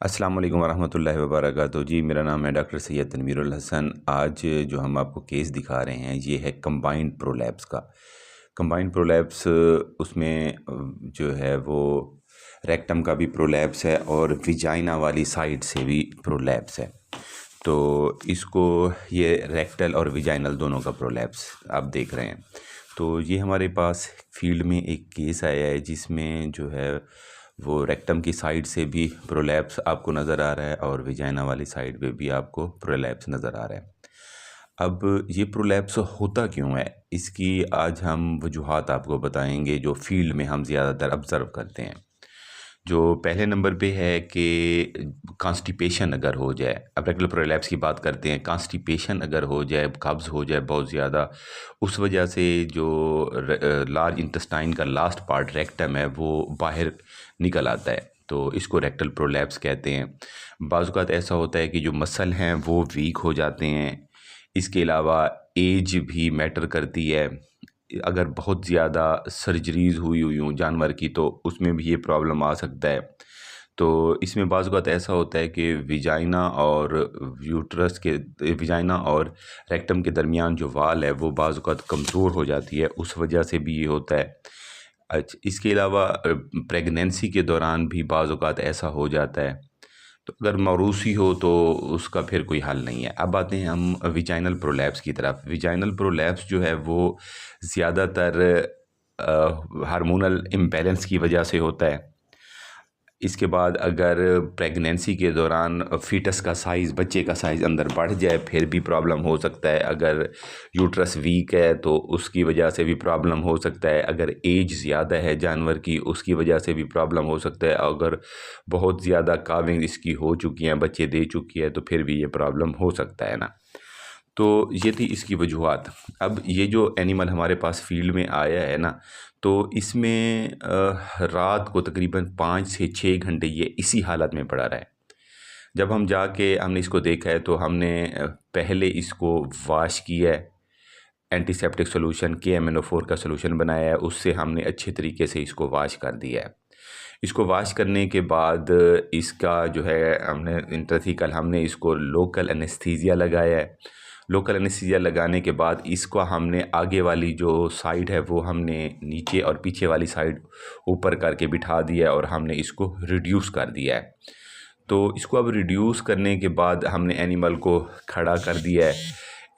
अस्सलाम वालेकुम वरहमतुल्लाहि वबरकातुहू। जी, मेरा नाम है डॉक्टर सैयद तनवीरुल हसन। आज जो हम आपको केस दिखा रहे हैं ये है कंबाइंड प्रोलैप्स का। कंबाइंड प्रोलैप्स उसमें जो है वो रेक्टम का भी प्रोलैप्स है और विजाइना वाली साइड से भी प्रोलैप्स है। तो इसको ये रेक्टल और विजाइनल दोनों का प्रोलैप्स आप देख रहे हैं। तो ये हमारे पास फील्ड में एक केस आया है जिसमें जो है वो रेक्टम की साइड से भी प्रोलैप्स आपको नज़र आ रहा है और विजाइना वाली साइड पे भी आपको प्रोलैप्स नज़र आ रहा है। अब ये प्रोलैप्स होता क्यों है, इसकी आज हम वजूहात आपको बताएंगे जो फील्ड में हम ज़्यादातर ऑब्ज़र्व करते हैं। जो पहले नंबर पे है कि कॉन्स्टिपेशन अगर हो जाए। अब रेक्टल प्रोलैप्स की बात करते हैं। कॉन्स्टिपेशन अगर हो जाए, कब्ज़ हो जाए बहुत ज़्यादा, उस वजह से जो लार्ज इंटेस्टाइन का लास्ट पार्ट रेक्टम है वो बाहर निकल आता है, तो इसको रेक्टल प्रोलैप्स कहते हैं। बाज़ औक़ात ऐसा होता है कि जो मसल हैं वो वीक हो जाते हैं। इसके अलावा एज भी मैटर करती है। अगर बहुत ज़्यादा सर्जरीज़ हुई हुई हों जानवर की तो उसमें भी ये प्रॉब्लम आ सकता है। तो इसमें बाज़ औक़ात ऐसा होता है कि विजाइना और यूट्रस के विजाइना और रेक्टम के दरमियान जो वाल है वो बाज़ औक़ात कमज़ोर हो जाती है, उस वजह से भी ये होता है। इसके अलावा प्रेगनेंसी के दौरान भी बाज़ औक़ात ऐसा हो जाता है। तो अगर मौरूसी हो तो उसका फिर कोई हल नहीं है। अब आते हैं हम विजाइनल प्रोलैप्स की तरफ। विजाइनल प्रोलैप्स जो है वो ज़्यादातर हार्मोनल इम्बैलेंस की वजह से होता है। इसके बाद अगर प्रेगनेंसी के दौरान फ़ीटस का साइज़, बच्चे का साइज़ अंदर बढ़ जाए फिर भी प्रॉब्लम हो सकता है। अगर यूट्रस वीक है तो उसकी वजह से भी प्रॉब्लम हो सकता है। अगर एज ज़्यादा है जानवर की उसकी वजह से भी प्रॉब्लम हो सकता है। अगर बहुत ज़्यादा काविंग इसकी हो चुकी है, बच्चे दे चुकी है, तो फिर भी ये प्रॉब्लम हो सकता है ना। तो ये थी इसकी वजूहात। अब ये जो एनिमल हमारे पास फील्ड में आया है ना, तो इसमें रात को तकरीबन 5 से 6 घंटे ये इसी हालत में पड़ा रहा है। जब हम जाके हमने इसको देखा है तो हमने पहले इसको वॉश किया है। एंटीसेप्टिक सॉल्यूशन KMnO4 का सॉल्यूशन बनाया है, उससे हमने अच्छे तरीके से इसको वॉश कर दिया है। इसको वॉश करने के बाद इसका जो है हमने इंट्राथीकल हमने इसको लोकल एनेस्थीसिया लगाया है। लोकल एनेस्थीसिया लगाने के बाद इसको हमने आगे वाली जो साइड है वो हमने नीचे और पीछे वाली साइड ऊपर करके बिठा दिया है और हमने इसको रिड्यूस कर दिया है। तो इसको अब रिड्यूस करने के बाद हमने एनिमल को खड़ा कर दिया है।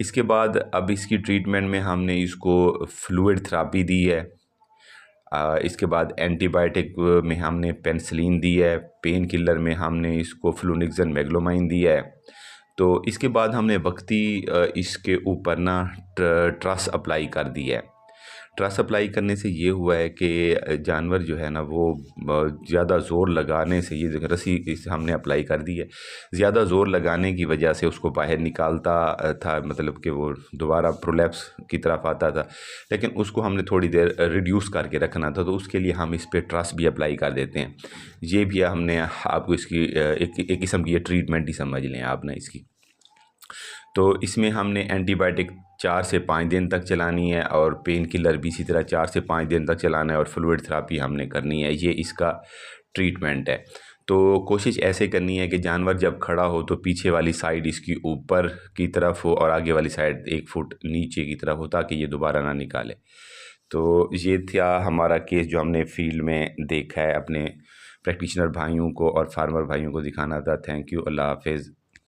इसके बाद अब इसकी ट्रीटमेंट में हमने इसको फ्लूइड थेरेपी दी है। इसके बाद एंटीबायोटिक में हमने पेनिसिलिन दी है। पेन किलर में हमने इसको फ्लूनिक्सन मैग्लोमाइन दिया है। तो इसके बाद हमने वक्ती इसके ऊपर ना ट्रस अप्लाई कर दिया है। ट्रस अप्लाई करने से ये हुआ है कि जानवर जो है ना वो ज़्यादा ज़ोर लगाने से, ये रस्सी इस हमने अप्लाई कर दी है, ज़्यादा ज़ोर लगाने की वजह से उसको बाहर निकालता था, मतलब कि वो दोबारा प्रोलैप्स की तरफ आता था। लेकिन उसको हमने थोड़ी देर रिड्यूस करके रखना था, तो उसके लिए हम इस पर ट्रस भी अप्लाई कर देते हैं। ये भी हमने आपको इसकी एक किस्म की ये ट्रीटमेंट ही समझ लें आप ना इसकी। तो इसमें हमने एंटीबायोटिक 4 से 5 दिन तक चलानी है और पेन किलर भी इसी तरह 4 से 5 दिन तक चलाना है और फ्लूइड थेरेपी हमने करनी है। ये इसका ट्रीटमेंट है। तो कोशिश ऐसे करनी है कि जानवर जब खड़ा हो तो पीछे वाली साइड इसकी ऊपर की तरफ हो और आगे वाली साइड 1 फुट नीचे की तरफ हो, ताकि ये दोबारा ना निकाले। तो ये था हमारा केस जो हमने फील्ड में देखा है। अपने प्रैक्टिशनर भाइयों को और फार्मर भाइयों को दिखाना था। Thank you. अल्लाह हाफ़िज़।